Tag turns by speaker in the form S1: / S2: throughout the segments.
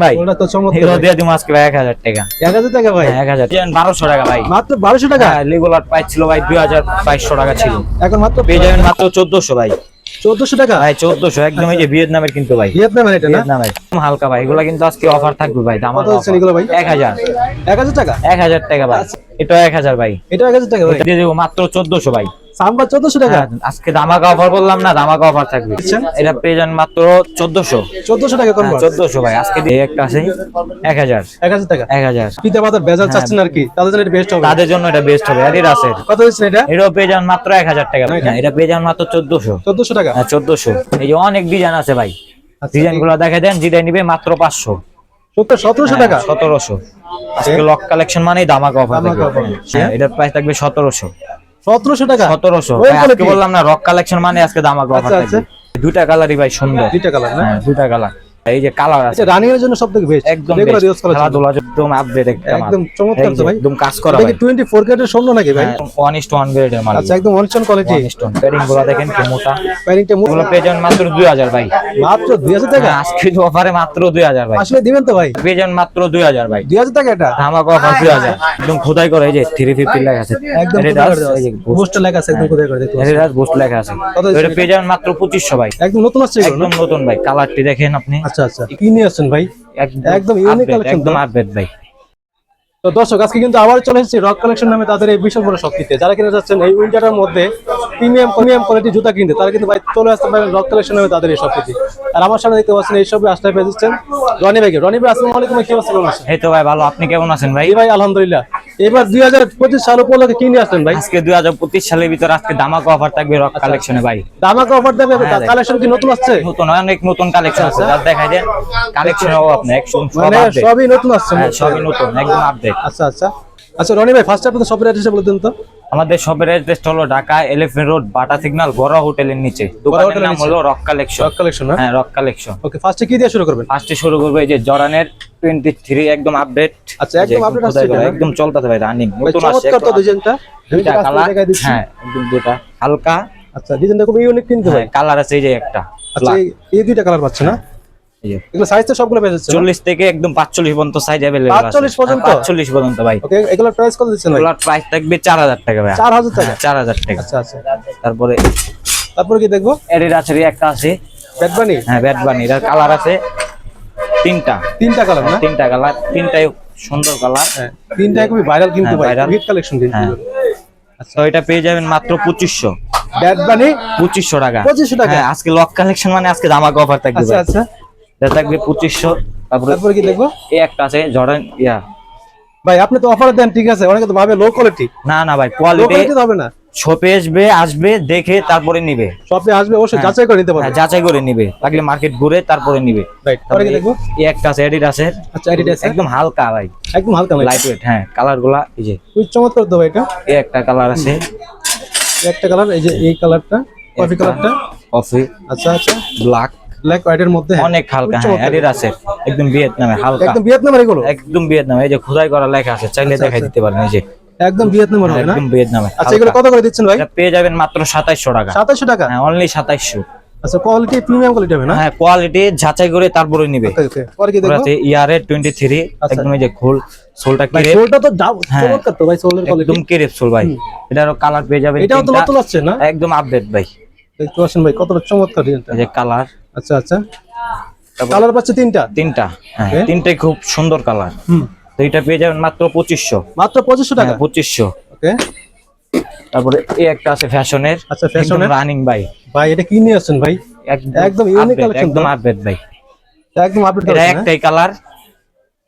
S1: ভাই
S2: ওটা তো চমৎকার
S1: এগুলো
S2: ভাই।
S1: দিয়ে দিমু আজকে ভাই 1000 টাকা।
S2: 1000 টাকা ভাই?
S1: 1000 1200 টাকা ভাই।
S2: মাত্র 1200 টাকা?
S1: হ্যাঁ, রেগুলার প্রাইস ছিল ভাই 2200 টাকা ছিল,
S2: এখন মাত্র
S1: পেয়ে যাবেন মাত্র 1400 ভাই।
S2: 1400 টাকা?
S1: ভাই 1400 একদম, এই যে ভিয়েতনামের কিন্তু ভাই,
S2: ভিয়েতনামের এটা না?
S1: ভিয়েতনামের একদম হালকা ভাই। এগুলা কিন্তু আজকে অফার থাকবে ভাই, দাম
S2: কত হচ্ছে এগুলো ভাই?
S1: 1000
S2: 1000 টাকা?
S1: 1000 টাকা ভাই। এটা 1000 ভাই।
S2: এটা 1000 টাকা ভাই?
S1: এটা দিয়ে দেবো মাত্র 1400 ভাই।
S2: সাম্বা 1400 টাকা?
S1: হ্যাঁ, আজকে ধামাকা অফার বললাম না, ধামাকা অফার থাকবে। এটা পেয়ে যান মাত্র 1400।
S2: 1400 টাকা কোন মাছ?
S1: 1400 ভাই। আজকে দিয়ে একটা আছে 1000
S2: 1000 টাকা?
S1: 1000।
S2: পিতা মাতার বেজাল চাচ্ছেন আর কি, তাদের জন্য এটা বেস্ট হবে।
S1: তাদের জন্য এটা বেস্ট হবে। অ্যাডিডাসের
S2: কত হচ্ছে এটা?
S1: এটাও পেয়ে যান মাত্র 1000 টাকা ভাই। হ্যাঁ, এটা পেয়ে যান মাত্র 1400।
S2: 1400 টাকা?
S1: হ্যাঁ 1400। এই যে অনেক ডিজাইন আছে ভাই, ডিজাইন গুলো দেখে দেন, যেটা নিবে মাত্র 500।
S2: 1700 টাকা?
S1: 1700। আজকে লক কালেকশন মানেই ধামাকা অফার থাকবে। হ্যাঁ, এটার প্রাইস থাকবে 1700।
S2: 1700 টাকা?
S1: 1700
S2: ওই
S1: ভাই। আজকে
S2: quality?
S1: বললাম না, রক কালেকশন মানে আজকে ধামাকা অফার
S2: আচ্ছা,
S1: থাকবে। দুইটা কালারই ভাই সুন্দর।
S2: দুইটা কালার না?
S1: হ্যাঁ, দুইটা কালার। এই যে কালার আছে,
S2: আচ্ছা, রানিং এর জন্য সবথেকে বেস্ট।
S1: একদম
S2: রেগুলার ইউজ করা যায়।
S1: খেলাধুলা একদম আপডেট,
S2: একদম চমৎকার তো ভাই।
S1: একদম কাজ করা
S2: এটা
S1: ভাই।
S2: কি 24 গ্রেডের স্বর্ণ নাকি ভাই?
S1: 1:1 গ্রেডের মাল।
S2: আচ্ছা, একদম অনস্টন কোয়ালিটি।
S1: 1:1 প্যারিং গুলো দেখেন কি মোটা।
S2: প্যারিংটা
S1: এগুলো পেয়ে যাবেন মাত্র 2000 ভাই।
S2: মাত্র 2000 টাকা?
S1: হ্যাঁ, আজকে অফারে মাত্র 2000 ভাই।
S2: আসলে দিবেন তো ভাই?
S1: পেয়ে যাবেন মাত্র 2000 ভাই।
S2: 2000 টাকা এটা?
S1: ধামাকা অফার 2000। একদম খোদাই করে, এই যে 350 লেখা আছে।
S2: একদম
S1: Adidas, এই যে
S2: বুস্ট লেখা আছে, একদম কোথায় করে দেখতে পাচ্ছি।
S1: Adidas বুস্ট লেখা আছে।
S2: কত হচ্ছে
S1: এটা পেয়ে যাবেন মাত্র 2500 ভাই।
S2: একদম নতুন আসছে এগুলো না?
S1: একদম নতুন ভাই। কালারটি দেখেন আপনি,
S2: আচ্ছা আচ্ছা, কি নিয়ে আসছেন ভাই? একদম ইউনিক
S1: update,
S2: কালেকশন।
S1: একদম আপডেট ভাই।
S2: তো দর্শক, আজকে কিন্তু আবার চলে এসেছি রক কালেকশন নামে তাদের এই বিশাল বড় শপটিতে। যারা কিনে যাচ্ছেন এই উইন্টারের মধ্যে প্রিমিয়াম কোয়ালিটি জুতা কিনতে, তারা কিন্তু ভাই চলে আসতে পারেন রক কালেকশন নামে তাদের এই শপটিতে। আর আমার সামনে দেখতে পাচ্ছেন এই সবে আসলে পেয়ে যাচ্ছেন রনি ভাইকে। রনি ভাই, আসসালামু আলাইকুম। কি অবস্থা, কেমন আছেন?
S1: এই তো ভাই ভালো, আপনি কেমন আছেন ভাই?
S2: এই ভাই আলহামদুলিল্লাহ। এবার 2025 সাল উপলক্ষে কি নিয়ে আসলেন ভাই?
S1: আজকে 2025 সালের ভিতর আজকে ধামাকা অফার থাকবে রক কালেকশনে ভাই।
S2: ধামাকা অফার দেবে?
S1: হ্যাঁ,
S2: কালেকশন কি নতুন আসছে?
S1: নতুন, অনেক নতুন কালেকশন আছে, যা দেখাই দেন। কালেকশন আপনি একদম সব
S2: মানে
S1: আপডেট।
S2: সবই নতুন আসছে?
S1: হ্যাঁ, সবই নতুন, একদম আপডেট।
S2: আচ্ছা আচ্ছা আচ্ছা, রনি ভাই ফার্স্ট আপনাদের শপের অ্যাড্রেসটা বলে দিন তো।
S1: আমাদের শপের অ্যাড্রেস হলো ঢাকা এলিফ্যান্ট রোড, বাটা সিগন্যাল, গড়া হোটেলের নিচে। দোকানের
S2: হোটেলের
S1: নাম
S2: নিচে?
S1: হলো রক কালেকশন।
S2: রক কালেকশন না?
S1: হ্যাঁ, রক কালেকশন।
S2: ওকে, ফার্স্টে কি দিয়ে শুরু করবেন?
S1: ফার্স্টে শুরু করবো এই যে জর্ডানের 23 একদম আপডেট।
S2: আচ্ছা, একদম আপডেট আসছে এটা না?
S1: একদম চলতেছে ভাই, রানিং
S2: ভাই
S1: নতুন আসছে।
S2: চমৎকার তো ডিজাইনটা।
S1: দুইটা
S2: কালার
S1: কালার।
S2: দেখাই দিচ্ছি।
S1: হ্যাঁ, একদম দুইটা হালকা।
S2: আচ্ছা, ডিজাইনটা খুব ইউনিক কিন্তু ভাই।
S1: হ্যাঁ, কালার আছে এই যে একটা।
S2: আচ্ছা, এই দুইটা কালার পাচ্ছে না?
S1: এই যে
S2: এগুলো সাইজ তো সবগুলো পেয়ে যাচ্ছে না?
S1: 40 থেকে একদম 45 পর্যন্ত সাইজ अवेलेबल আছে।
S2: 45 পর্যন্ত?
S1: 45 পর্যন্ত ভাই।
S2: ওকে, এগুলোর প্রাইস কত দিচ্ছেন ভাই?
S1: এগুলোর প্রাইস থাকবে 4000 টাকা ভাই।
S2: 4000 টাকা?
S1: 4000 টাকা।
S2: আচ্ছা আচ্ছা,
S1: তারপরে
S2: তারপরে কি দেখবো?
S1: এডিডাসের একটা আছে।
S2: ব্যাট বানি?
S1: হ্যাঁ, ব্যাট বানি। এর কালার আছে তিনটা।
S2: তিনটা কালার না?
S1: তিনটা কালার, তিনটাই সুন্দর কালার।
S2: হ্যাঁ, তিনটা খুবই ভাইরাল কিন্তু
S1: হ্যাঁ,
S2: ভাই,
S1: viral।
S2: হিট কালেকশন কিন্তু।
S1: হ্যাঁ। তো এটা পেয়ে যাবেন মাত্র 2500।
S2: ব্যাট বানি
S1: 2500 টাকা।
S2: 2500 টাকা?
S1: হ্যাঁ, আজকে লক কালেকশন মানে আজকে ধামাকা অফার থাকবে
S2: আচ্ছা
S1: ভাই।
S2: আচ্ছা,
S1: এটা থাকবে 2500।
S2: তারপরে কি দেখবো?
S1: এই একটা আছে জর্ডান
S2: ভাই আপনি তো অফার দেন, ঠিক আছে, অনেকে তো ভাবে লো কোয়ালিটি।
S1: না না ভাই,
S2: লো
S1: কোয়ালিটি
S2: কোয়ালিটি তো হবে না।
S1: শপে আসবে দেখে তারপরে নিবে।
S2: শপে আসবে অবশ্যই যাচাই করে নিতে
S1: হ্যাঁ,
S2: পারবে।
S1: যাচাই করে নিবে, লাগলে মার্কেট ঘুরে তারপরে নিবে।
S2: রাইট, পরে কি দেখবো?
S1: এই একটা আছে এডিডাসের।
S2: আচ্ছা, Adidas
S1: একদম হালকা ভাই,
S2: একদম হালকা ভাই,
S1: লাইট ওয়েট। হ্যাঁ, কালার গুলা এই যে
S2: খুব চমৎকার তো ভাই এটা।
S1: এই একটা কালার আছে,
S2: একটা কালার, এই যে এই কালারটা, কফি কালারটা।
S1: কফি,
S2: আচ্ছা আচ্ছা,
S1: ব্ল্যাক,
S2: ব্ল্যাক হোয়াইটের মধ্যে।
S1: অনেক হালকা।
S2: খুব
S1: হ্যাঁ,
S2: চমৎকার।
S1: এডিডাসের একদম ভিয়েতনামের হালকা,
S2: একদম ভিয়েতনামের এগুলো?
S1: একদম ভিয়েতনাম। এই যে খোদাই করা লেখা আছে, চাইলে
S2: আচ্ছা,
S1: দেখাই
S2: আচ্ছা।
S1: দিতে পারেন। এই যে
S2: একদম ভিয়েতনামের হবে না?
S1: একদম ভিয়েতনামের।
S2: আচ্ছা, এগুলো কত করে দিচ্ছেন ভাই?
S1: এটা পেয়ে যাবেন মাত্র 2700 টাকা।
S2: 2700 টাকা?
S1: হ্যাঁ, অনলি 2700।
S2: আচ্ছা, কোয়ালিটি প্রিমিয়াম কোয়ালিটি হবে না?
S1: হ্যাঁ, কোয়ালিটি যাচাই করে তারপরে নিবে।
S2: ওকে ওকে, পরে কি দেখবো?
S1: আছে ইয়ারে 23
S2: আচ্ছা।
S1: একদম এই যে খোল সোলটা
S2: ভাই
S1: কেরেপ,
S2: সোলটা তো
S1: হ্যাঁ।
S2: চমৎকার তো ভাই, সোলের কোয়ালিটি
S1: একদম কেরেপ সোল ভাই। এটারও কালার পেয়ে যাবেন
S2: এটাও তো
S1: তিনটা।
S2: নতুন আসছে না?
S1: একদম আপডেট ভাই।
S2: দেখতে পাচ্ছেন ভাই কতটা চমৎকার ডিজাইনটা।
S1: এই যে কালার
S2: আচ্ছা আচ্ছা,
S1: তারপর
S2: কালার পাচ্ছে তিনটা?
S1: তিনটা। হ্যাঁ,
S2: Okay.
S1: তিনটাই খুব সুন্দর কালার।
S2: হুম,
S1: তো এটা পেয়ে যাবেন মাত্র 2500।
S2: মাত্র 2500 টাকা?
S1: 2500।
S2: ওকে,
S1: তারপরে এই একটা আছে ফ্যাশনের।
S2: আচ্ছা, ফ্যাশনের
S1: রানিং ভাই।
S2: ভাই এটা কি নিয়ে আসছেন ভাই? একদম unique
S1: update,
S2: collection
S1: একদম
S2: তো।
S1: আপডেট ভাই।
S2: একদম আপডেট
S1: এটা
S2: করা
S1: একটাই কালার।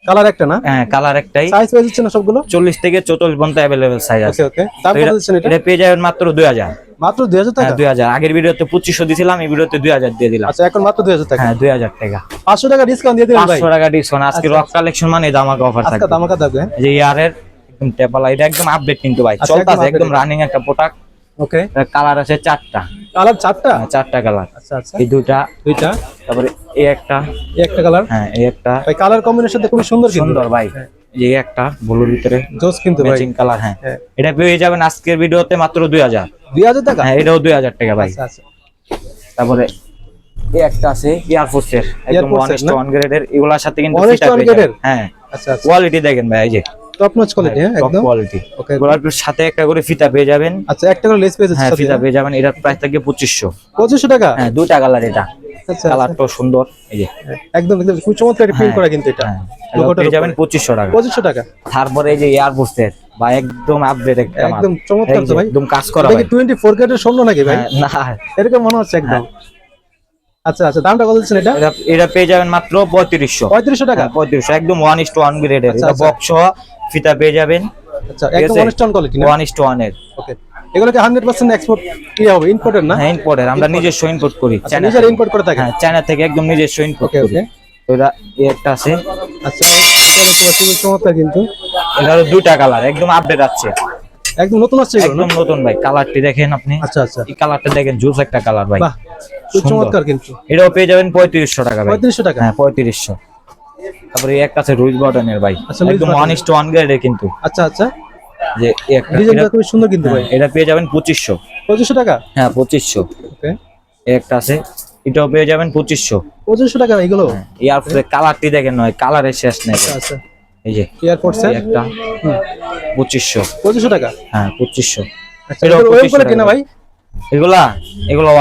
S2: কালার একটা না?
S1: হ্যাঁ, কালার একটাই।
S2: সাইজ পেয়ে যাচ্ছে না সবগুলো?
S1: 40 থেকে 44 পর্যন্ত अवेलेबल সাইজ আছে।
S2: ওকে ওকে, দাম
S1: তো
S2: কত দিচ্ছেন এটা?
S1: এটা পেয়ে যাবেন মাত্র 2000।
S2: মাত্র 2000 টাকা?
S1: হ্যাঁ, 2000। আগের ভিডিওতে 2500 দিছিলাম, এই ভিডিওতে 2000 দিয়ে দিলাম।
S2: আচ্ছা, এখন মাত্র 2000 টাকা?
S1: হ্যাঁ, 2000 টাকা।
S2: 500 টাকা ডিসকাউন্ট দিয়ে দিবেন ভাই?
S1: 500 টাকা ডিসকাউন্ট। আজকে
S2: আচ্ছা,
S1: রক কালেকশন মানে ধামাকা অফার
S2: আজকে
S1: থাকবে।
S2: দামাকা থাকবে।
S1: এই যে ইয়ারের একদম টেপালা, এটা একদম আপডেট কিন্তু ভাই,
S2: আচ্ছা,
S1: চলতেছে,
S2: একদম
S1: একদম
S2: update।
S1: রানিং একটা প্রোডাক্ট।
S2: ওকে,
S1: কালার আছে 4টা।
S2: কালার 4টা?
S1: চারটা কালার।
S2: আচ্ছা আচ্ছা,
S1: এই দুইটা,
S2: দুইটা,
S1: তারপরে এই একটা।
S2: এই একটা কালার।
S1: হ্যাঁ, এই একটা
S2: ভাই কালার কম্বিনেশনটা খুব সুন্দর কিন্তু।
S1: সুন্দর ভাই। এই একটা ব্লুর ভিতরে
S2: জোস কিন্তু ভাই।
S1: Matching colour. হ্যাঁ,
S2: হ্যাঁ।
S1: এটা পেয়ে যাবেন আজকের ভিডিওতে মাত্র 2000।
S2: 2000 টাকা?
S1: হ্যাঁ, এটাও 2000 টাকা ভাই।
S2: আচ্ছা আচ্ছা,
S1: তারপরে এই একটা আছে এয়ারফোর্সের একদম
S2: Air Force
S1: 1 ওয়ান গ্রেডের, এগুলোর সাথে কিন্তু
S2: 1:1
S1: ফিতা পেয়ে
S2: গ্রেডের?
S1: যাবেন। হ্যাঁ
S2: আচ্ছা আচ্ছা,
S1: কোয়ালিটি দেখেন ভাই, এই যে
S2: টপ নচ কোয়ালিটি, হ্যাঁ
S1: টপ
S2: একদম
S1: কোয়ালিটি।
S2: ওকে।
S1: এগুলোর সাথে একটা করে ফিতা পেয়ে যাবেন।
S2: আচ্ছা, একটা করে লেস পেয়েছে
S1: হ্যাঁ
S2: সাথে,
S1: ফিতা পেয়ে যাবেন। এটার প্রাইস থাকবে 2500।
S2: 2500 টাকা?
S1: হ্যাঁ দুইটা কালার, এটা
S2: আচ্ছা,
S1: কালারটাও সুন্দর, এই যে
S2: একদম একদম খুব চমৎকার প্রিন্ট করা কিন্তু এটা।
S1: হ্যাঁ, এগুলো পেয়ে যাবেন 2500 টাকা।
S2: 2500 টাকা।
S1: তারপরে এই যে এয়ারফোর্সের বা একদম আপডেট একটা মাল,
S2: একদম চমৎকার তো ভাই,
S1: একদম কাজ করা
S2: এটা
S1: ভাই।
S2: কি 24 ক্যারেটের স্বর্ণ নাকি ভাই?
S1: হ্যাঁ, না
S2: এরকম মনে হচ্ছে একদম। আচ্ছা আচ্ছা, দামটা কত দিচ্ছেন এটা?
S1: এটা পেয়ে যাবেন মাত্র 3500।
S2: 3500 টাকা?
S1: 3500 একদম 1:1 গ্রেডের,
S2: আচ্ছা,
S1: এটা
S2: আচ্ছা।
S1: বক্স সহ ফিতা পেয়ে যাবেন।
S2: আচ্ছা, একদম অনস্টন কোয়ালিটি না?
S1: 1:1 এর।
S2: ওকে, এগুলো কি 100% এক্সপোর্ট কি হবে, ইম্পোর্টেড না?
S1: হ্যাঁ ইম্পোর্টের, আমরা নিজস্ব ইম্পোর্ট করি।
S2: আচ্ছা, নিজের ইম্পোর্ট করে থাকেন?
S1: হ্যাঁ চায়না থেকে একদম নিজস্ব ইম্পোর্ট
S2: ওকে
S1: করি।
S2: ওকে।
S1: তো এটা এই একটা আছে,
S2: আচ্ছা, এটা খুব চমৎকার কিন্তু,
S1: এটারও দুইটা কালার একদম আপডেট আছে,
S2: একদম নতুন আসছে এগুলো না?
S1: একদম নতুন ভাই। কালারটি দেখেন আপনি,
S2: আচ্ছা আচ্ছা,
S1: এই কালারটা দেখেন, জুস একটা কালার ভাই,
S2: বাহ খুব
S1: সুন্দর।
S2: চমৎকার কিন্তু।
S1: এটাও পেয়ে যাবেন 3500 টাকা ভাই।
S2: 3500 টাকা?
S1: হ্যাঁ 3500। তারপরে এই একটা আছে রুইস বটনের ভাই,
S2: আচ্ছা, Louis
S1: একদম
S2: Vuitton।
S1: 1:1 গ্রেডের কিন্তু,
S2: আচ্ছা আচ্ছা,
S1: যে এই একটা
S2: ডিজাইনটা খুব সুন্দর কিন্তু ভাই।
S1: এটা পেয়ে যাবেন 2500।
S2: 2500 টাকা?
S1: হ্যাঁ 2500।
S2: ওকে,
S1: এই একটা আছে, এটাও পেয়ে যাবেন 2500।
S2: 2500 টাকা এগুলো?
S1: এয়ারফোর্সের কালারটি দেখেন, নয় কালারের শেষ নেই
S2: আচ্ছা আচ্ছা,
S1: এই যে
S2: এয়ারপোর্ট
S1: এই
S2: স্যার
S1: একটা 2500।
S2: 2500 টাকা?
S1: হ্যাঁ 2500।
S2: আচ্ছা,
S1: এটাও
S2: ওয়েব
S1: 2500
S2: করে
S1: টাকা
S2: কিনা ভাই?
S1: এগুলা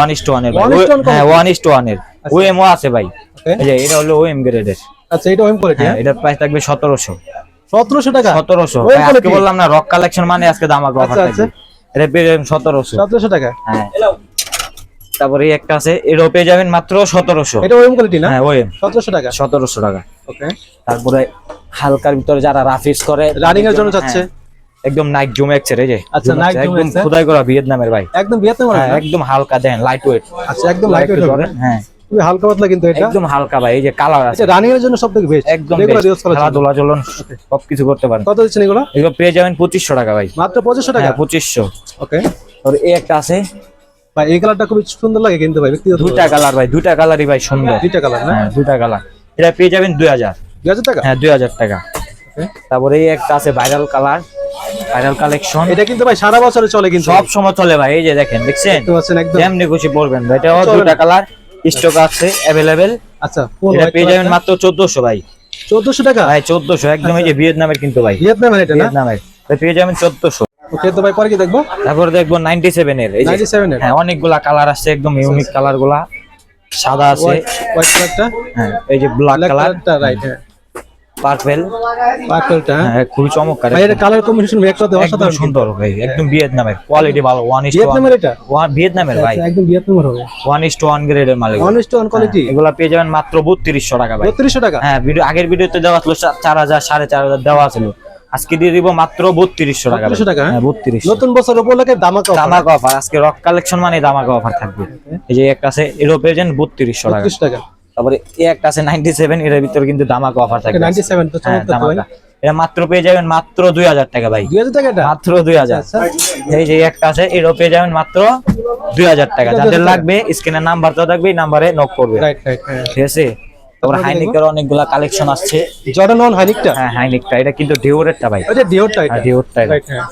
S1: 1:1 এর ভাই।
S2: 1:1
S1: হ্যাঁ 1:1 এর
S2: আচ্ছা।
S1: ওএমও আছে ভাই।
S2: ওকে,
S1: এই যে এটা হলো ওএম গ্রেডের।
S2: আচ্ছা, এটা ওয়েব কোয়ালিটি?
S1: হ্যাঁ এটার প্রাইস থাকবে 1700।
S2: 1700 টাকা?
S1: 1700
S2: ওয়েব
S1: ভাই, আজকে
S2: কোয়ালিটি?
S1: বললাম না রক কালেকশন মানে আজকে দামাক অফার
S2: আচ্ছা,
S1: থাকবে। এটা পেয়ে যাবেন 1700।
S2: 1700 টাকা?
S1: হ্যাঁ তারপরে এই একটা আছে, এটাও পেয়ে যাবেন মাত্র 1700।
S2: এটা ওয়েব কোয়ালিটি না?
S1: হ্যাঁ ওএম
S2: 1700 টাকা?
S1: 1700 টাকা।
S2: ওকে,
S1: তারপরে হালকার ভিতরে যারা রাফিস করে
S2: রানিং এর জন্য যাচ্ছে?
S1: একদম নাইক জুম এক্স এর, এই যে
S2: আচ্ছা,
S1: Zoom
S2: Nike
S1: X,
S2: Zoom
S1: একদম
S2: X এর?
S1: খোদাই করা ভিয়েতনামের ভাই।
S2: একদম ভিয়েতনামের
S1: হ্যাঁ
S2: না?
S1: একদম হালকা দেন, লাইট ওয়েট।
S2: আচ্ছা, একদম লাইট ওয়েট হবে?
S1: হ্যাঁ
S2: খুবই হালকা পাতলা কিন্তু এটা।
S1: একদম হালকা ভাই, এই যে কালার আছে,
S2: এটা রানিং এর জন্য সবথেকে বেস্ট,
S1: একদম
S2: রেগুলার ইউজ করার জন্য।
S1: খেলাধুলা চলন সবকিছু করতে পারেন।
S2: কত দিচ্ছেন এগুলো?
S1: এগুলো পেয়ে যাবেন 2500 টাকা ভাই।
S2: মাত্র 2500 টাকা?
S1: হ্যাঁ 2500।
S2: ওকে
S1: আর এই একটা আছে,
S2: ভাই, এই কালারটা খুব সুন্দর লাগে কিন্তু ভাই, ব্যক্তিগত
S1: দুইটা কালার ভাই, দুইটা কালারই ভাই সুন্দর।
S2: দুইটা কালার না?
S1: হ্যাঁ দুইটা কালার, এটা পেয়ে যাবেন 2000।
S2: 2000 টাকা?
S1: হ্যাঁ 2000 টাকা।
S2: ওকে,
S1: তারপরে এই একটা আছে ভাইরাল কালার, ভাইরাল কালেকশন,
S2: এটা কিন্তু ভাই সারা বছরে চলে কিন্তু,
S1: সব সময় চলে ভাই। এই যে দেখেন, দেখছেন
S2: দেখতে পাচ্ছেন একদম।
S1: যেমনি খুশি পড়বেন ভাই। এটাও
S2: চলে
S1: দুইটা
S2: না।
S1: কালার স্টক আছে अवेलेबल।
S2: আচ্ছা, ফুল
S1: এটা
S2: হোয়াইট
S1: পেয়ে যাবেন মাত্র 1400 ভাই।
S2: 1400 টাকা?
S1: ভাই 1400 একদম, এই যে ভিয়েতনামের কিন্তু ভাই,
S2: ভিয়েতনামের এটা না?
S1: ভিয়েতনামের। এটা পেয়ে যাবেন 1400।
S2: ওকে, তো ভাই পরে কি দেখবো?
S1: তারপরে দেখবো 97 এর, এই যে
S2: 97 এর?
S1: হ্যাঁ অনেকগুলা কালার আছে, একদম ইউনিক কালার গুলা। সাদা আছে,
S2: হোয়াইট কালারটা,
S1: হ্যাঁ এই যে ব্ল্যাক
S2: ব্ল্যাক
S1: কালার,
S2: কালারটা, রাইট, হ্যাঁ
S1: পার্পল,
S2: পার্পলটা, হ্যাঁ
S1: হ্যাঁ খুবই চমৎকার।
S2: ভাই, এটা কালার কম্বিনেশন একসাথে
S1: একদম
S2: অসাধারণ কিন্তু।
S1: সুন্দর ভাই, একদম ভিয়েতনামের কোয়ালিটি ভালো। 1:1
S2: ভিয়েতনামের এটা?
S1: ভিয়েতনামের ভাই,
S2: আচ্ছা, একদম ভিয়েতনামের হবে।
S1: 1:1 গ্রেডের মাল এগুলো।
S2: 1:1 কোয়ালিটি?
S1: এগুলা পেয়ে যাবেন মাত্র 3200 টাকা ভাই।
S2: 3200 টাকা?
S1: হ্যাঁ ভিডিও আগের ভিডিওতে দেওয়া ছিল 4000 4500 দেওয়া ছিল, আজকে দিয়ে দিব মাত্র 3200 টাকা।
S2: 3200 টাকা?
S1: হ্যাঁ 3200।
S2: নতুন বছর উপলক্ষে ধামাকা offer।
S1: দামাকা অফার, আজকে রক কালেকশন মানে দামাকা অফার থাকবে। এই যে একটা আছে, এরও পেয়ে যাবেন 3200 টাকা।
S2: 32 টাকা?
S1: তারপরে এই একটা আছে 97, এর ভিতরে কিন্তু দামাকা অফার থাকবে।
S2: 97 তো
S1: হ্যাঁ
S2: চমৎকার তো ভাই।
S1: দামাকা, এটা মাত্র পেয়ে যাবেন মাত্র 2000 টাকা ভাই।
S2: 2000 টাকা এটা?
S1: মাত্র 2000।
S2: আচ্ছা,
S1: এই যে একটা আছে, এরও পেয়ে যাবেন মাত্র 2000 টাকা।
S2: এটা
S1: যাদের
S2: 2000 টাকা।
S1: লাগবে স্ক্রিনে নাম্বার তো থাকবে, এই নাম্বারে নক করবে,
S2: রাইট রাইট, হ্যাঁ।
S1: ঠিক আছে। তারপরে হাইনিকের অনেকগুলা কালেকশন আসছে।
S2: জর্ডান 1 হাইনিকটা?
S1: হ্যাঁ হাইনিকটা, এটা কিন্তু ডিওরেটটা ভাই।
S2: ওটা ডিওরটা এটা?
S1: হ্যাঁ ডিওরটা এটা।
S2: রাইট, হ্যাঁ।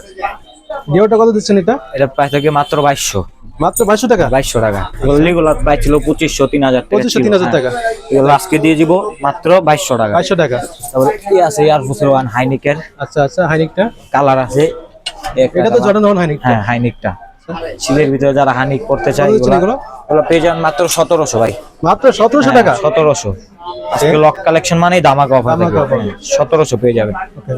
S2: ডিওরটা কত দিচ্ছেন এটা?
S1: এটা প্রাইস থাকে মাত্র 2200।
S2: মাত্র 2200 টাকা?
S1: 2200 টাকা। রেগুলার প্রাইস ছিল 2500 3000 টাকা।
S2: 2500 3000 টাকা?
S1: এগুলো আজকে দিয়ে দিব মাত্র 2200 টাকা।
S2: 2200 টাকা?
S1: তারপরে এই আছে এয়ারফোর্সের ওয়ান হাইনিকের,
S2: আচ্ছা আচ্ছা, হাইনিকটা?
S1: কালার আছে একটা
S2: এটা তো
S1: colour।
S2: জর্ডান 1 হাইনিকটা?
S1: হ্যাঁ হাইনিকটা, শীতের ভিতরে যারা হাইনিক করতে চায়
S2: কত দিচ্ছেন
S1: এগুলো
S2: এগুলো?
S1: পেয়ে যাবেন মাত্র 1700 ভাই।
S2: মাত্র 1700 টাকা?
S1: 1700। আজকে লক কালেকশন মানেই দামাকা অফার
S2: দামাকা offer।
S1: 1700 পেয়ে যাবেন।
S2: ওকে,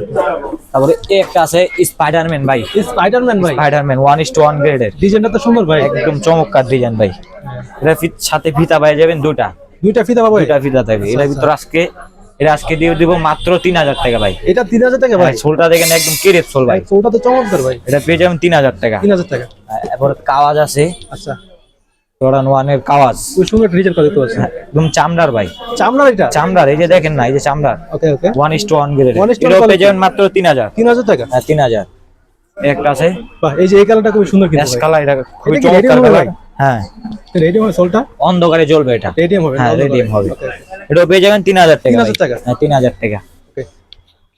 S1: তারপরে এই একটা আছে স্পাইডারম্যান ভাই,
S2: স্পাইডারম্যান ভাই?
S1: স্পাইডারম্যান 1:1 গ্রেডের,
S2: ডিজাইনটা তো সুন্দর ভাই।
S1: একদম চমৎকার ডিজাইন ভাই। এটা সাথে ফিতা পাই যাবেন দুইটা,
S2: দুইটা ফিতা পাবো?
S1: দুইটা ফিতা থাকবে। এটার ভিতর আজকে দিয়ে দিব মাত্র 3000 টাকা ভাই।
S2: এটা 3000 টাকা ভাই?
S1: সোলটা দেখেন একদম কেরেপ সোল ভাই,
S2: ওটা তো চমৎকার ভাই।
S1: এটা পেয়ে যাবেন 3000 টাকা।
S2: 3000 টাকা?
S1: এরপর কাওয়াজ আছে,
S2: আচ্ছা,
S1: জর্ডান 1 এর কাওয়াজ,
S2: ওই সুন্দর ডিজাইন করে দিতে পারছেন।
S1: একদম চামড়ার ভাই,
S2: চামড়া এটা?
S1: চামড়ার, এই যে দেখেন না, এই যে চামড়ার।
S2: ওকে ওকে,
S1: 1:1 গ্রেড,
S2: 1:1
S1: এটা পেয়ে
S2: quality।
S1: যাবেন মাত্র 3000।
S2: 3000 টাকা?
S1: হ্যাঁ 3000। একটা আছে
S2: বাহ, এই যে এই কালারটা খুব সুন্দর কিন্তু
S1: অ্যাশ
S2: ভাই।
S1: কালার, এটা খুবই
S2: এটা কি
S1: চমৎকার
S2: radium হবে
S1: কালার।
S2: ভাই?
S1: হ্যাঁ
S2: রেডি হবে সোলটা?
S1: অন্ধকারে জ্বলবে এটা।
S2: রেডিয়াম হবে?
S1: হ্যাঁ রেডিয়াম হবে।
S2: ওকে,
S1: এটা পেয়ে যাবেন 3000 টাকা।
S2: 3000 টাকা?
S1: হ্যাঁ 3000 টাকা।
S2: ওকে।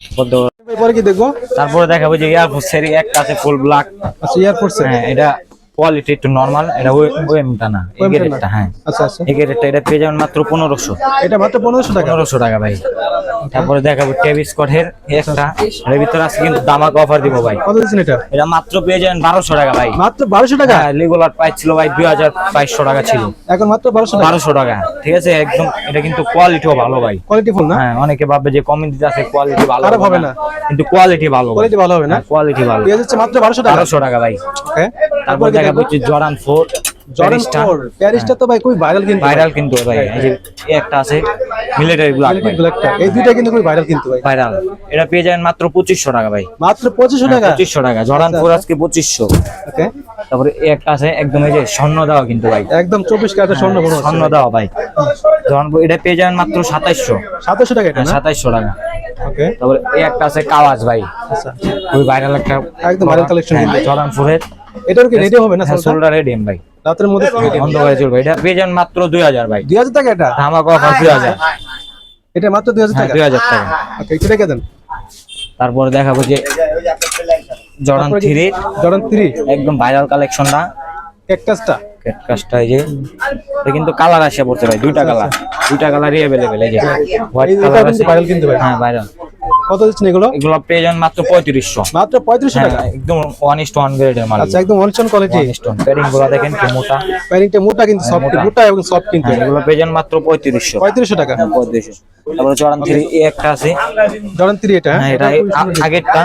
S1: পদ্ম-
S2: পরে কি দেখবো?
S1: তারপরে দেখাবো যে এয়ারফোর্স এর একটা আছে ফুল ব্ল্যাক।
S2: আচ্ছা, এয়ারপোর্টস?
S1: হ্যাঁ এটা কোয়ালিটি একটু নরমাল, এটা ওএমটা না, এই গ্রেডটা। হ্যাঁ
S2: আচ্ছা আচ্ছা,
S1: এই গ্রেডটা, এটা পেয়ে যাবেন মাত্র 1500।
S2: এটা মাত্র 1500 টাকা।
S1: 1500 টাকা ভাই। তারপরে দেখাবো টেবিস কটের একটা, এর ভিতরে আছে কিন্তু দামাক অফার দিব ভাই।
S2: কত দিচ্ছেন এটা?
S1: এটা মাত্র পেয়ে যাবেন 1200 টাকা ভাই।
S2: মাত্র 1200 টাকা?
S1: হ্যাঁ, রেগুলার প্রাইস ছিল ভাই 2200 টাকা ছিল,
S2: এখন মাত্র 1200 টাকা।
S1: 1200 টাকা, ঠিক আছে। একদম এটা কিন্তু কোয়ালিটিও ভালো ভাই,
S2: কোয়ালিটি ফুল না?
S1: হ্যাঁ অনেকে ভাববে যে কমিউনিটি আছে কোয়ালিটি ভালো
S2: খারাপ হবে না,
S1: কিন্তু কোয়ালিটি ভালো,
S2: কোয়ালিটি ভালো হবে না,
S1: কোয়ালিটি ভালো।
S2: পেয়ে যাচ্ছে মাত্র 1200 টাকা।
S1: 1200 টাকা ভাই।
S2: ওকে,
S1: তারপর দেখাবো হচ্ছে জর্ডান 4
S2: জর্ডান 4 প্যারিসটা তো ভাই খুবই ভাইরাল, কিন্তু
S1: ভাইরাল কিন্তু ভাই। এই যে এই একটা আছে মিলিটারি ব্ল্যাক ভাই,
S2: ব্ল্যাকটা, এই দুইটা কিন্তু খুবই ভাইরাল কিন্তু ভাই।
S1: ভাইরাল, এটা পেয়ে যাবেন মাত্র 2500 টাকা ভাই।
S2: মাত্র 2500 টাকা?
S1: 2500 টাকা জর্ডান 4 আজকে 2500।
S2: ওকে,
S1: তারপরে এই একটা আছে একদম এই যে স্বর্ণ দেওয়া কিন্তু ভাই,
S2: একদম 24 ক্যারেটের স্বর্ণ বড়
S1: স্বর্ণ দেওয়া ভাই। জর্ডান 4 এটা পেয়ে যাবেন মাত্র 2700।
S2: 2700 টাকা এটা না?
S1: 2700 টাকা।
S2: ওকে,
S1: তারপরে এই একটা আছে কাওয়াজ ভাই,
S2: আচ্ছা,
S1: খুবই ভাইরাল একটা,
S2: একদম ভাইরাল কালেকশন কিন্তু।
S1: জর্ডান 4 এর
S2: এটার কি রেডি হবে না?
S1: সোল্ডার রেডিয়াম ভাই,
S2: রাতের মধ্যে
S1: অন্ধকারে চলবে। এটা পেয়ে যাবেন মাত্র 2000 ভাই।
S2: 2000 টাকা এটা?
S1: ধামাকা অফার 2000।
S2: এটা মাত্র 2000 টাকা?
S1: 2000 টাকা।
S2: ওকে, এটা রেখে দেন।
S1: তারপরে দেখাবো যে জর্ডান 3
S2: জর্ডান 3
S1: একদম ভাইরাল কালেকশনটা,
S2: ক্যাকটাসটা,
S1: ক্যাটকাসটা। এই যে এটা কিন্তু কালার আসে পড়ছে ভাই, দুইটা কালারই अवेलेबल। এই যে হোয়াইট
S2: এটা
S1: কালার
S2: কিন্তু
S1: আছে,
S2: ভাইরাল কিন্তু ভাই।
S1: হ্যাঁ ভাইরাল।
S2: কত দিচ্ছেন এগুলো?
S1: এগুলো পেয়ে যান মাত্র 3500।
S2: মাত্র 3500 টাকা?
S1: হ্যাঁ, একদম 1:1 গ্রেডের মাল।
S2: আচ্ছা, একদম ওয়ান কোয়ালিটি।
S1: 1:1 প্যাডিং গুলো দেখেন কি মোটা,
S2: প্যারিংটা মোটা কিন্তু সফট, মোটা এবং সফট কিন্তু।
S1: হ্যাঁ, এগুলো পেয়ে যান মাত্র 3500।
S2: 3500 টাকা?
S1: হ্যাঁ 3500। তারপরে জর্ডান 3 এ একটা আছে,
S2: জর্ডান 3 এটা?
S1: হ্যাঁ এটা আগেরটা,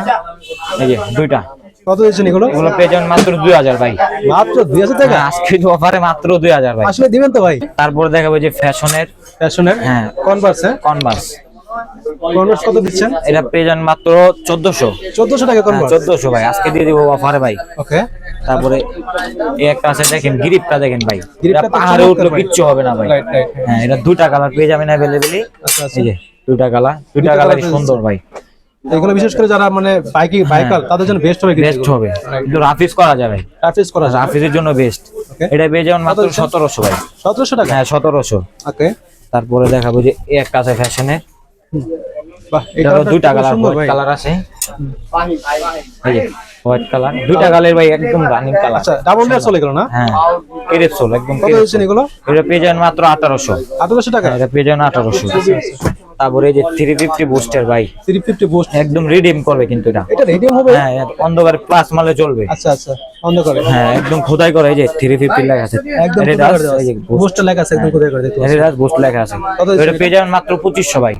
S1: এই যে দুইটা।
S2: কত দিচ্ছেন এগুলো?
S1: এগুলো পেয়ে যান মাত্র 2000 ভাই।
S2: মাত্র 2000 টাকা?
S1: হ্যাঁ, আজকে অফারে মাত্র 2000 ভাই।
S2: আসলে দিবেন তো ভাই?
S1: তারপর দেখাবো যে ফ্যাশনের,
S2: ফ্যাশনের
S1: হ্যাঁ
S2: কনভার্স,
S1: কনভার্স,
S2: কনভার্স কত দিচ্ছেন?
S1: এটা পেয়ে যান মাত্র 1400।
S2: 1400 টাকা কনভার্স?
S1: 1400 ভাই, আজকে দিয়ে দিব অফারে ভাই।
S2: ওকে,
S1: তারপরে এই একটা আছে দেখেন, গ্রিপটা দেখেন ভাই,
S2: গ্রিপটা
S1: এটা
S2: তো
S1: পাহাড়ে
S2: চমৎকার
S1: উঠলে
S2: ভাই।
S1: কিচ্ছু হবে না ভাই।
S2: Right right.
S1: হ্যাঁ, এটা দুইটা কালার পেয়ে যাবেন अवेलेबली।
S2: আচ্ছা আচ্ছা,
S1: এই যে দুইটা
S2: দুইটা
S1: কালারই
S2: colour
S1: সুন্দর ভাই,
S2: এগুলো বিশেষ করে যারা মানে বাইকার তাদের জন্য বেস্ট হবে কিন্তু।
S1: বেস্ট হবে, কিন্তু রাফিস করা যাবে,
S2: প্র্যাকটিস করা যায়।
S1: রাফিসের জন্য বেস্ট।
S2: Okay.
S1: এটা পেয়ে যাবেন মাত্র 1700 ভাই।
S2: 1700 টাকা?
S1: হ্যাঁ 1700।
S2: ওকে,
S1: তারপরে দেখাবো যে এই একটা আছে ফ্যাশনের,
S2: বাহ,
S1: এটারও দুইটা কালার,
S2: সুন্দর
S1: হোয়াইট
S2: ভাই।
S1: কালার আছে, এই যে হোয়াইট কালার, দুইটা কালার ভাই, একদম রানিং কালার।
S2: আচ্ছা, ডাবল লেয়ার চলে গেল না?
S1: হ্যাঁ কেরেপ সোল, একদম
S2: কত
S1: কেরেপ
S2: দিচ্ছেন
S1: সোল।
S2: এগুলো?
S1: এটা পেয়ে যাবেন মাত্র 1800।
S2: 1800 টাকা?
S1: এটা পেয়ে যাবেন 1800। তারপরে এই যে 350 বুস্টার ভাই,
S2: 350 বুস্ট,
S1: একদম রিডিম করবে কিন্তু এটা।
S2: এটা রেডিয়াম হবে?
S1: হ্যাঁ অন্ধকারে প্লাস মালে চলবে।
S2: আচ্ছা আচ্ছা, অন্ধ করে।
S1: হ্যাঁ একদম খোদাই করে, এই যে 350 লেখা আছে,
S2: একদম
S1: Adidas,
S2: কোথায় দেওয়া
S1: এই যে
S2: আছে? বুস্টটা লেখা আছে, একদম কোথায় করে দেখতে পাচ্ছি।
S1: Adidas বুস্ট লেখা আছে।
S2: কত
S1: তো এটা পেয়ে যাবেন মাত্র 2500 ভাই।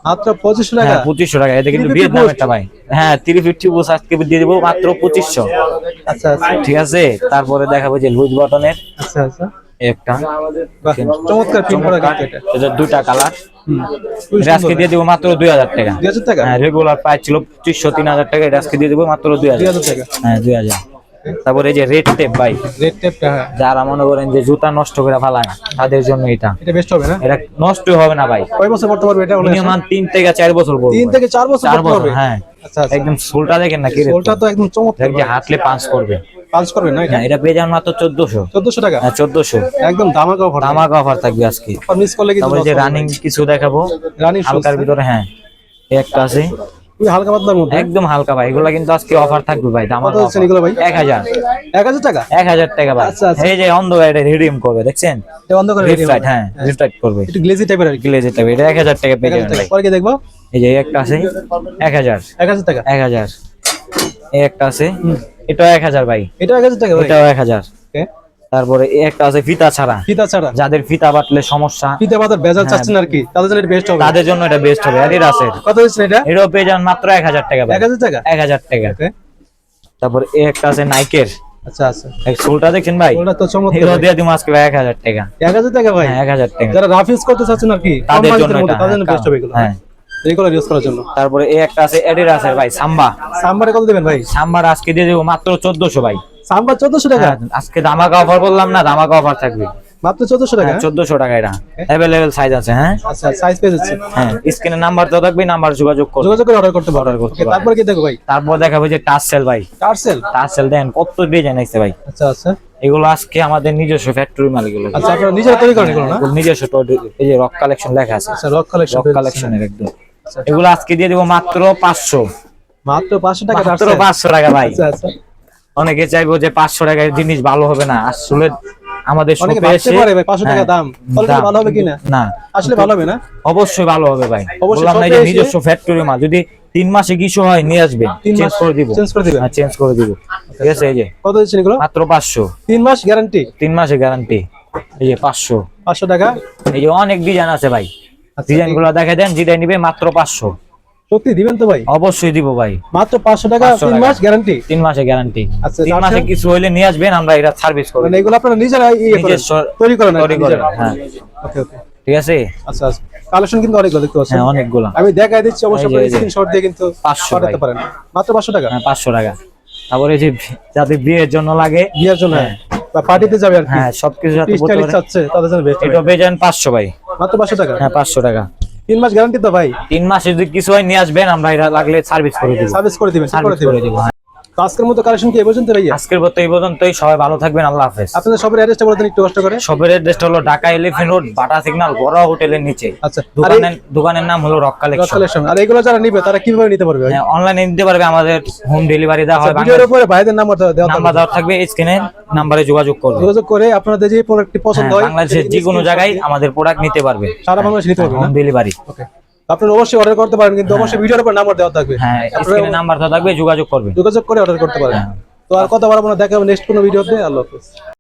S2: মাত্র 2500 টাকা?
S1: হ্যাঁ 2500 টাকা। এটা কিন্তু
S2: 350
S1: ভিয়েতনামেরটা ভাই। হ্যাঁ 350 বুস্ট আজকে দিয়ে দেবো মাত্র 2500।
S2: আচ্ছা আচ্ছা
S1: ঠিক আছে। তারপরে দেখাবো যে লুজ বাটনের
S2: আচ্ছা আচ্ছা,
S1: একটা,
S2: বাহ, চমৎকার প্রিন্ট করা কিন্তু এটা।
S1: এটা দুইটা কালার।
S2: খুবই
S1: এটা আজকে
S2: সুন্দর।
S1: দিয়ে দেবো মাত্র 2000 টাকা।
S2: 2000 টাকা?
S1: হ্যাঁ রেগুলার প্রাইস ছিল 2500-3000 টাকা, এটা আজকে দিয়ে দেবো মাত্র 2000
S2: 2000 টাকা?
S1: হ্যাঁ 2000। তারপরে এই যে রেড টেপ ভাই,
S2: রেড টেপটা? হ্যাঁ,
S1: যারা মনে করেন যে জুতা নষ্ট করে ফেলায় তাদের জন্য এটা,
S2: এটা বেস্ট হবে না?
S1: এটা নষ্ট হবে না ভাই।
S2: কয় বছর পড়তে পারবে এটা?
S1: মিনিমাম 3 থেকে 4 বছর পড়বে।
S2: 3 থেকে 4 বছর
S1: 4
S2: পড়তে
S1: বছর,
S2: পারবে?
S1: হ্যাঁ।
S2: আচ্ছা আচ্ছা,
S1: একদম সোলটা দেখেন না কি রে,
S2: সোলটা তো একদম চমৎকার,
S1: যে হাঁটলে পাঁচ করবে।
S2: পাঁচ করবে না এটা?
S1: হ্যাঁ এটা পেয়ে যান মাত্র 1400।
S2: 1400 টাকা?
S1: হ্যাঁ 1400।
S2: একদম ধামাকা অফার।
S1: ধামাকা অফার থাকবে আজকে।
S2: অফার মিস করলে কিন্তু
S1: তারপরে যে রানিং কিছু দেখাবো,
S2: রানিং
S1: হালকার ভিতরে। হ্যাঁ এই একটা আছে,
S2: খুবই হালকা পাতলার মধ্যে।
S1: একদম হালকা ভাই, এগুলা কিন্তু আজকে অফার থাকবে ভাই।
S2: কত
S1: ধামাকা
S2: দিচ্ছেন এগুলো ভাই?
S1: 1000।
S2: 1000 টাকা?
S1: 1000 টাকা ভাই।
S2: আচ্ছা, আচ্ছা।
S1: এই যে অন্ধকার এটা রিডিম করবে, দেখছেন?
S2: এটা বন্ধ করে রেডি
S1: রিফ্রাইট, হ্যাঁ রিফ্রাইট করবে,
S2: একটু গ্লেজি টাইপের আর কি।
S1: গ্লেজের টাইপ। এটা 1000 টাকা পেয়ে
S2: 1000
S1: যাবেন
S2: টাকা।
S1: ভাই।
S2: পরে কি দেখবো?
S1: এই যে একটা আছে 1000।
S2: 1000 টাকা?
S1: 1000। এই একটা আছে, এটা 1000 ভাই।
S2: এটা 1000 টাকা ভাই?
S1: এটাও 1000।
S2: ওকে,
S1: তারপরে এই একটা আছে ফিতা ছাড়া,
S2: ফিতা ছাড়া?
S1: যাদের ফিতা বাটলে সমস্যা,
S2: ফিতা বাতার বেজাল
S1: হ্যাঁ।
S2: চাচ্ছেন আর কি, তাদের জন্য এটা বেস্ট হবে।
S1: তাদের জন্য এটা বেস্ট হবে। অ্যাডিডাসের।
S2: কত দিচ্ছেন এটা?
S1: এটাও পেয়ে যান মাত্র 1000 টাকা ভাই।
S2: 1000 টাকা?
S1: 1000 টাকা।
S2: ওকে,
S1: তারপর এই একটা আছে নাইকের,
S2: আচ্ছা আচ্ছা,
S1: এই সোলটা দেখছেন ভাই,
S2: ওটা তো চমৎকার
S1: এটাও
S2: ভাই।
S1: দিয়ে দিই আজকে ভাই 1000 টাকা।
S2: 1000 টাকা ভাই?
S1: হ্যাঁ 1000 টাকা।
S2: যারা রাফ ইউজ করতে চাচ্ছেন আর কি, কম
S1: তাদের জন্য
S2: বাজেটের মধ্যে,
S1: এটা,
S2: তাদের জন্য
S1: হ্যাঁ,
S2: বেস্ট হবে এগুলো।
S1: হ্যাঁ।
S2: রেগুলার ইউজ করার জন্য।
S1: তারপরে এই একটা আছে অ্যাডিডাসের ভাই, সাম্বা।
S2: সাম্বারে কত দিবেন ভাই?
S1: সাম্বার আজকে দিয়ে দেবো মাত্র 1400 ভাই।
S2: সাম্বার 1400 টাকা?
S1: হ্যাঁ, আজকে ধামাকা অফার বললাম না, ধামাকা অফার থাকবে
S2: মাত্র 1400 টাকা?
S1: 1400 টাকা। এটা अवेलेबल সাইজ আছে। হ্যাঁ
S2: আচ্ছা, সাইজ পেয়ে যাচ্ছে?
S1: হ্যাঁ স্ক্রিনে নাম্বার তো থাকবে, নাম্বার যোগাযোগ করুন,
S2: যোগাযোগ করে অর্ডার করতে পারো।
S1: অর্ডার করতে
S2: ওকে,
S1: পারো।
S2: তারপর কি দেখো ভাই?
S1: তারপর দেখাবো যে টার্সেল ভাই,
S2: টার্সেল?
S1: টার্সেল দেন কত ডিজাইন আছে ভাই।
S2: আচ্ছা আচ্ছা
S1: এগুলো আজকে আমাদের নিজস্ব ফ্যাক্টরি মাল এগুলো।
S2: আচ্ছা, আপনারা নিজেরা তৈরি করেন এগুলো না?
S1: এগুলো নিজস্ব এই যে রক কালেকশন লেখা আছে,
S2: আচ্ছা, রক কালেকশন।
S1: রক কালেকশনের একদম। এগুলো আজকে দিয়ে দেবো মাত্র 500।
S2: মাত্র 500 টাকা
S1: মাত্র
S2: টার্সেল?
S1: 500 টাকা ভাই।
S2: আচ্ছা আচ্ছা,
S1: অনেকে চাইবো যে 500 টাকার জিনিস ভালো হবে না, আসলে আমাদের
S2: অনেকে
S1: শপে
S2: ভাবতে
S1: এসে
S2: পারে ভাই 500 টাকা
S1: হ্যাঁ,
S2: দাম তাহলে
S1: দাম।
S2: ভালো হবে কিনা,
S1: না
S2: আসলে ভালো হবে না।
S1: অবশ্যই ভালো হবে ভাই,
S2: অবশ্যই
S1: বললাম না
S2: শপে
S1: যে
S2: এসে-
S1: নিজস্ব ফ্যাক্টরি মাল, যদি 3 মাসে কিছু হয় নিয়ে আসবেন,
S2: 3
S1: চেঞ্জ
S2: মাস
S1: করে দিব।
S2: চেঞ্জ করে দিবেন।
S1: হ্যাঁ চেঞ্জ করে দিব, ঠিক আছে। এই যে
S2: কত দিচ্ছেন এগুলো?
S1: মাত্র 500,
S2: 3 মাস গ্যারান্টি
S1: 3 মাসের গ্যারান্টি। এই যে 500,
S2: 500 টাকা।
S1: এই যে অনেক ডিজাইন আছে ভাই,
S2: আচ্ছা,
S1: ডিজাইন গুলো দেখে দেন, যেটা নিবে মাত্র 500।
S2: সত্যি দিবেন তো ভাই?
S1: অবশ্যই দিব ভাই,
S2: মাত্র 500 টাকা
S1: 500
S2: 3
S1: টাকা।
S2: মাস গ্যারান্টি।
S1: 3 মাসের গ্যারান্টি।
S2: আচ্ছা,
S1: 3 মাসে কিছু হইলে নিয়ে আসবেন, আমরা এটা সার্ভিস করব।
S2: মানে এগুলো আপনারা নিজেরা ইয়ে করেন,
S1: নিজস্ব
S2: তৈরি করেন আর কি
S1: তৈরি করেন,
S2: নিজেরা?
S1: হ্যাঁ
S2: ওকে ওকে,
S1: ঠিক আছে।
S2: আচ্ছা আচ্ছা, কালেকশন কিন্তু অনেকগুলো দেখতে পাচ্ছেন।
S1: হ্যাঁ অনেকগুলো,
S2: আমি দেখাই দিচ্ছি, অবশ্যই
S1: এই যে,
S2: আপনারা
S1: এই যে।
S2: স্ক্রিনশট দিয়ে কিন্তু
S1: 500
S2: পাঠাতে
S1: ভাই।
S2: পারেন। মাত্র 500 টাকা।
S1: হ্যাঁ 500 টাকা। তারপরে এই যে যাদের বিয়ের জন্য লাগে,
S2: বিয়ের জন্য
S1: হ্যাঁ।
S2: বা পার্টিতে যাবে আর কি,
S1: হ্যাঁ সবকিছু সাথে বলতে
S2: স্টাইলিশ
S1: পারে।
S2: চাচ্ছে তাদের জন্য বেস্ট।
S1: এটা পেয়ে যান 500 ভাই।
S2: মাত্র 500 টাকা।
S1: হ্যাঁ 500 টাকা।
S2: 3 মাস গ্যারান্টি তো ভাই?
S1: 3 মাসে যদি কিছু হয় নিয়ে আসবেন, আমরা এটা লাগলে সার্ভিস করে দিব।
S2: সার্ভিস করে দিবেন, ঠিক করে
S1: সার্ভিস করে
S2: দিবেন।
S1: দিব, হ্যাঁ।
S2: তো আজকের মতো কালেকশন কি এই পর্যন্ত ভাইয়া?
S1: আজকের মতো এই পর্যন্তই, সবাই ভালো থাকবেন, আল্লাহ হাফেজ।
S2: আপনাদের সবের অ্যাড্রেসটা বলে দেন একটু কষ্ট করে।
S1: শপের অ্যাড্রেসটা হলো ঢাকা এলিফ্যান্ট রোড, বাটা সিগন্যাল, বড় হোটেলের নিচে।
S2: আচ্ছা, আর
S1: দোকানের নাম হলো রক কালেকশন।
S2: কালেকশন, আর এগুলো যারা নিবে তারা কিভাবে নিতে পারবে ভাই?
S1: হ্যাঁ অনলাইনে নিতে পারবে, আমাদের হোম ডেলিভারি দেওয়া হয়।
S2: ভিডিওর উপরে ভাইদের নাম্বার দেওয়া
S1: নাম্বার
S2: থাকবে,
S1: দেওয়া থাকবে, স্ক্রিনে নাম্বারে যোগাযোগ করবে।
S2: যোগাযোগ করে আপনাদের যে প্রোডাক্টটি পছন্দ হয়
S1: বাংলাদেশের যে কোনো জায়গায় আমাদের প্রোডাক্ট নিতে পারবে,
S2: সারা বাংলাদেশে নিতে পারবে না?
S1: Home delivery.
S2: ওকে, আপনারা অবশ্যই অর্ডার করতে পারেন, কিন্তু অবশ্যই ভিডিওর উপর নাম্বার দেওয়া থাকবে,
S1: হ্যাঁ
S2: আপনারা
S1: স্ক্রিনে নাম্বার দেওয়া থাকবে, যোগাযোগ করবে।
S2: যোগাযোগ করে অর্ডার করতে পারেন। তো আর কথা বলবো না, দেখা হবে নেক্সট কোনো ভিডিওতে। আল্লাহ হাফেজ।